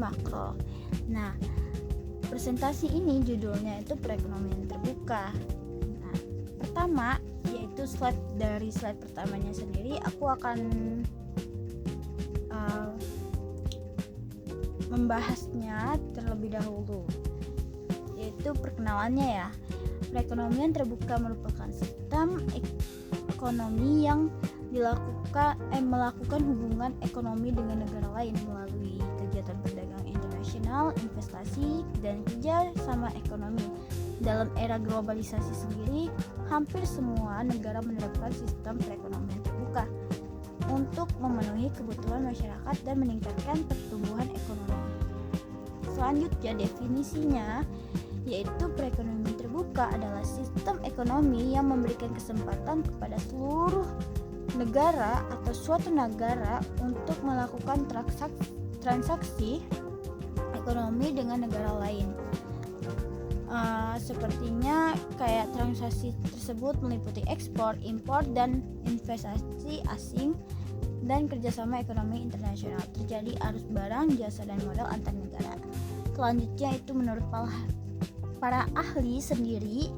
makro. Nah, presentasi ini judulnya itu perekonomian terbuka. Nah, pertama yaitu slide pertamanya sendiri aku akan membahasnya terlebih dahulu, yaitu perkenalannya ya. Perekonomian terbuka merupakan sistem ekonomi yang melakukan hubungan ekonomi dengan negara lain melalui kegiatan perdagangan internasional, investasi, dan kerja sama ekonomi. Dalam era globalisasi sendiri, hampir semua negara menerapkan sistem perekonomian terbuka untuk memenuhi kebutuhan masyarakat dan meningkatkan pertumbuhan ekonomi. Selanjutnya definisinya, yaitu perekonomian terbuka adalah sistem ekonomi yang memberikan kesempatan kepada seluruh negara atau suatu negara untuk melakukan transaksi ekonomi dengan negara lain. Sepertinya kayak transaksi tersebut meliputi ekspor, impor, dan investasi asing dan kerjasama ekonomi internasional. Terjadi arus barang, jasa, dan modal antar negara. Selanjutnya itu menurut para ahli sendiri,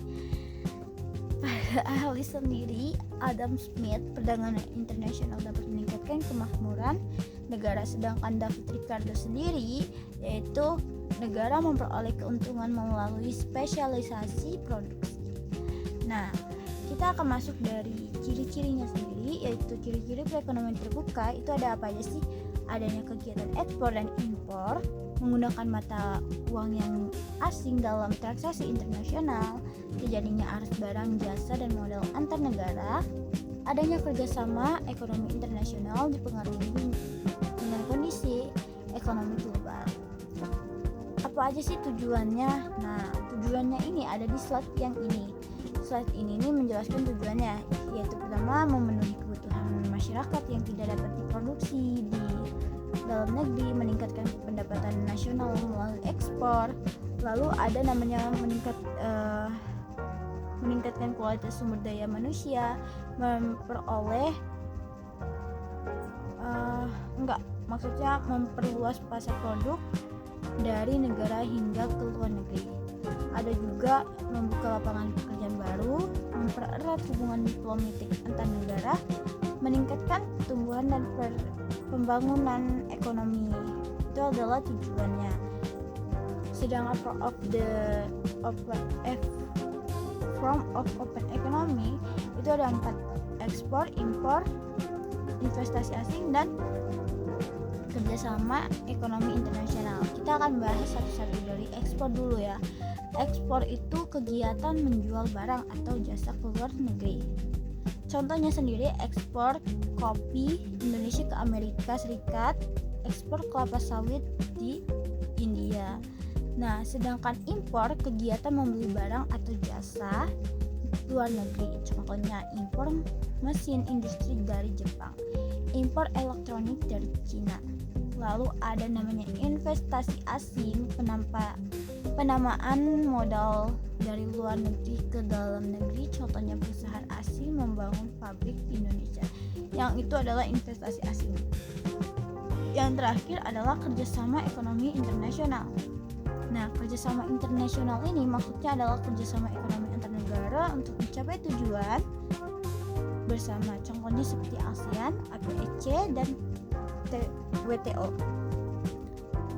Adam Smith, perdagangan internasional dapat meningkatkan kemakmuran negara, sedangkan David Ricardo sendiri, yaitu negara memperoleh keuntungan melalui spesialisasi produksi. Nah, kita akan masuk dari ciri-cirinya sendiri, yaitu ciri-ciri perekonomian terbuka itu ada apa aja sih? Adanya kegiatan ekspor dan impor, menggunakan mata uang yang asing dalam transaksi internasional, terjadinya arus barang, jasa, dan modal antar negara, adanya kerjasama ekonomi internasional dipengaruhi dengan kondisi ekonomi global. Apa aja sih tujuannya? Nah, tujuannya ini ada di slide yang ini. Slide ini menjelaskan tujuannya, yaitu pertama memenuhi kebutuhan masyarakat yang tidak dapat diproduksi di dalam negeri, meningkatkan pendapatan nasional melalui ekspor. Lalu ada namanya meningkatkan kualitas sumber daya manusia, memperluas pasar produk dari negara hingga ke luar negeri. Ada juga membuka lapangan pekerjaan baru, mempererat hubungan diplomatik antar negara, meningkatkan pertumbuhan dan pembangunan ekonomi. Itu adalah tujuannya. Sedangkan form of open economy itu ada 4: ekspor, impor, investasi asing, dan kerjasama ekonomi internasional. Kita akan bahas satu-satu dari ekspor dulu ya. Ekspor itu kegiatan menjual barang atau jasa ke luar negeri. Contohnya sendiri ekspor kopi Indonesia ke Amerika Serikat, ekspor kelapa sawit di India. Nah, sedangkan impor kegiatan membeli barang atau jasa luar negeri. Contohnya impor mesin industri dari Jepang, impor elektronik dari Cina. Lalu ada namanya investasi asing, penamaan modal dari luar negeri ke dalam negeri. Contohnya perusahaan asing membangun pabrik di Indonesia. Yang itu adalah investasi asing. Yang terakhir adalah kerjasama ekonomi internasional. Nah, kerjasama internasional ini maksudnya adalah kerjasama ekonomi antar negara untuk mencapai tujuan bersama. Contohnya seperti ASEAN, APEC, dan WTO.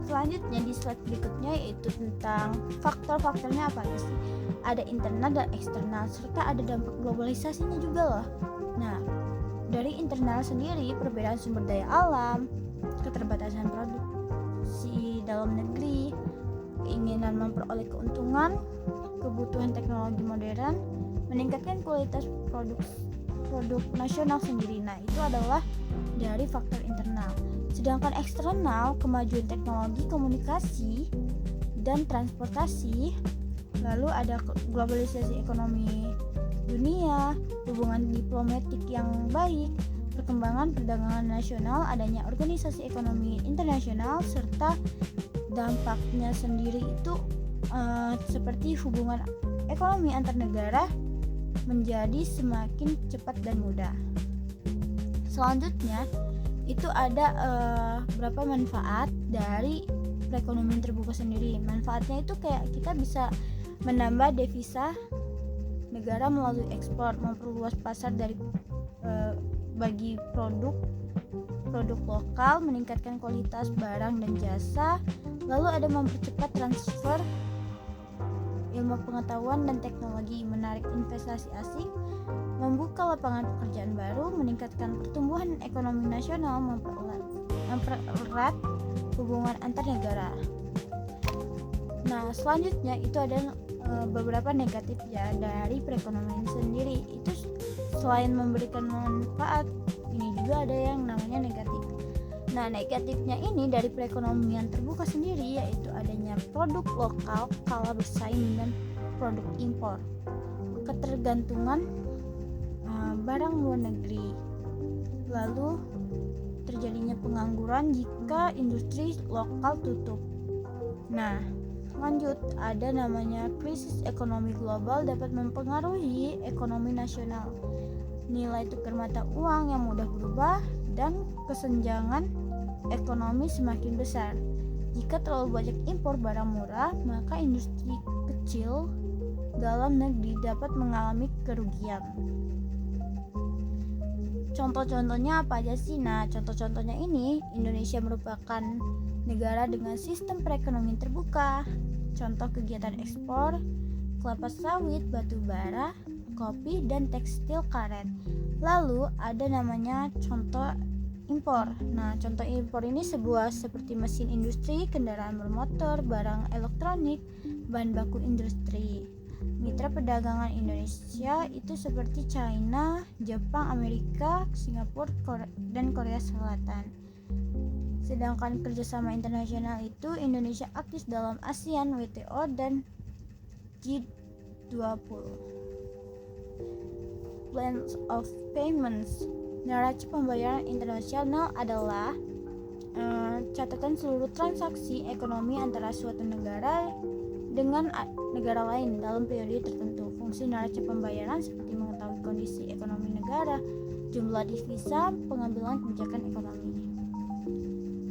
Selanjutnya di slide berikutnya yaitu tentang faktor-faktornya apa aja sih? Ada internal dan eksternal, serta ada dampak globalisasinya juga loh. Nah, dari internal sendiri, perbedaan sumber daya alam, keterbatasan produksi dalam negeri, keinginan memperoleh keuntungan, kebutuhan teknologi modern, meningkatkan kualitas produk nasional sendiri. Nah, itu adalah dari faktor internal. Sedangkan eksternal, kemajuan teknologi, komunikasi, dan transportasi. Lalu ada globalisasi ekonomi dunia, hubungan diplomatik yang baik, perkembangan perdagangan nasional, adanya organisasi ekonomi internasional, serta dampaknya sendiri itu seperti hubungan ekonomi antar negara menjadi semakin cepat dan mudah. Selanjutnya itu ada beberapa manfaat dari perekonomian terbuka sendiri. Manfaatnya itu kayak kita bisa menambah devisa negara melalui ekspor, memperluas pasar dari bagi produk lokal, meningkatkan kualitas barang dan jasa, lalu ada mempercepat transfer ilmu pengetahuan dan teknologi, menarik investasi asing, membuka lapangan pekerjaan baru, meningkatkan pertumbuhan ekonomi nasional, mempererat hubungan antar negara. Nah, selanjutnya itu ada beberapa negatif ya dari perekonomian sendiri. Itu selain memberikan manfaat, ini juga ada yang namanya negatif. Nah, negatifnya ini dari perekonomian terbuka sendiri yaitu adanya produk lokal kalah bersaing dengan produk impor, ketergantungan barang luar negeri, lalu terjadinya pengangguran jika industri lokal tutup. Nah, lanjut ada namanya krisis ekonomi global dapat mempengaruhi ekonomi nasional, nilai tukar mata uang yang mudah berubah, dan kesenjangan ekonomi semakin besar. Jika terlalu banyak impor barang murah, maka industri kecil dalam negeri dapat mengalami kerugian. Contoh-contohnya apa aja sih? Nah, contoh-contohnya ini, Indonesia merupakan negara dengan sistem perekonomian terbuka. Contoh kegiatan ekspor, kelapa sawit, batu bara, kopi, dan tekstil karet. Lalu ada namanya contoh impor. Nah, contoh impor ini seperti mesin industri, kendaraan bermotor, barang elektronik, bahan baku industri. Mitra perdagangan Indonesia itu seperti China, Jepang, Amerika, Singapura, dan Korea Selatan. Sedangkan kerjasama internasional itu Indonesia aktif dalam ASEAN, WTO, dan G20. Plans of payments. Neraca pembayaran internasional adalah catatan seluruh transaksi ekonomi antara suatu negara dengan negara lain dalam periode tertentu. Fungsi neraca pembayaran seperti mengetahui kondisi ekonomi negara, jumlah devisa, pengambilan kebijakan ekonomi.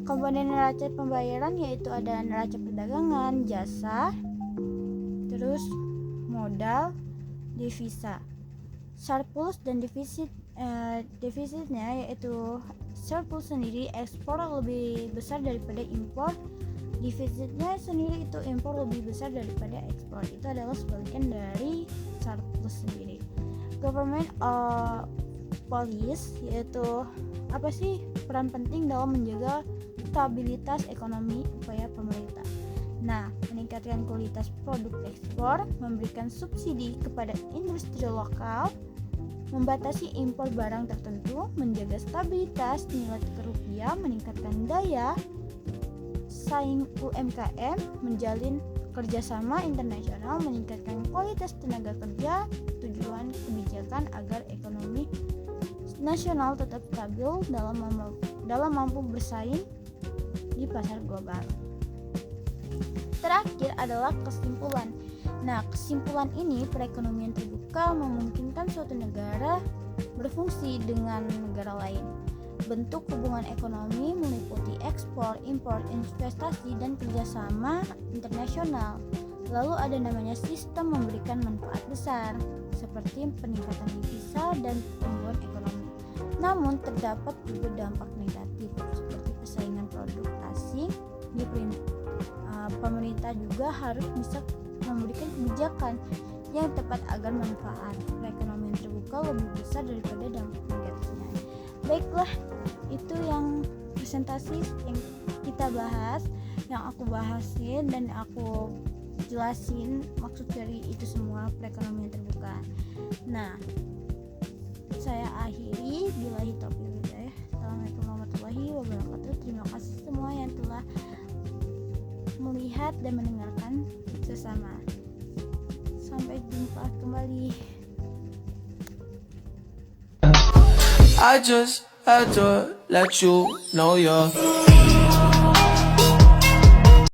Komponen neraca pembayaran yaitu ada neraca perdagangan, jasa, terus modal, devisa, surplus dan defisit. Defisitnya yaitu surplus sendiri ekspor lebih besar daripada impor, defisitnya sendiri itu impor lebih besar daripada ekspor. Itu adalah sebalikan dari surplus sendiri. Government policy yaitu apa sih peran penting dalam menjaga stabilitas ekonomi upaya pemerintah. Nah, meningkatkan kualitas produk ekspor, memberikan subsidi kepada industri lokal, membatasi impor barang tertentu, menjaga stabilitas nilai tukar rupiah, meningkatkan daya saing UMKM, menjalin kerjasama internasional, meningkatkan kualitas tenaga kerja, tujuan kebijakan agar ekonomi nasional tetap stabil dalam mampu bersaing di pasar global. Terakhir adalah kesimpulan. Nah, kesimpulan ini perekonomian terbuka memungkinkan suatu negara berfungsi dengan negara lain. Bentuk hubungan ekonomi meliputi ekspor, impor, investasi, dan kerjasama internasional. Lalu ada namanya sistem memberikan manfaat besar, seperti peningkatan devisa dan pertumbuhan ekonomi. Namun terdapat juga dampak negatif, seperti persaingan produk asing. Pemerintah juga harus bisa memberikan kebijakan yang tepat agar manfaat perekonomian terbuka lebih besar daripada dampak negatifnya. Baiklah, itu yang presentasi yang kita bahas, yang aku bahasin dan aku jelasin maksud dari itu semua perekonomian terbuka. Nah, saya akhiri billahi taufiq hidayah. Assalamualaikum warahmatullahi wabarakatuh. Terima kasih semua yang telah melihat dan mendengarkan sesama. Sampai jumpa kembali. I just had to let you know you're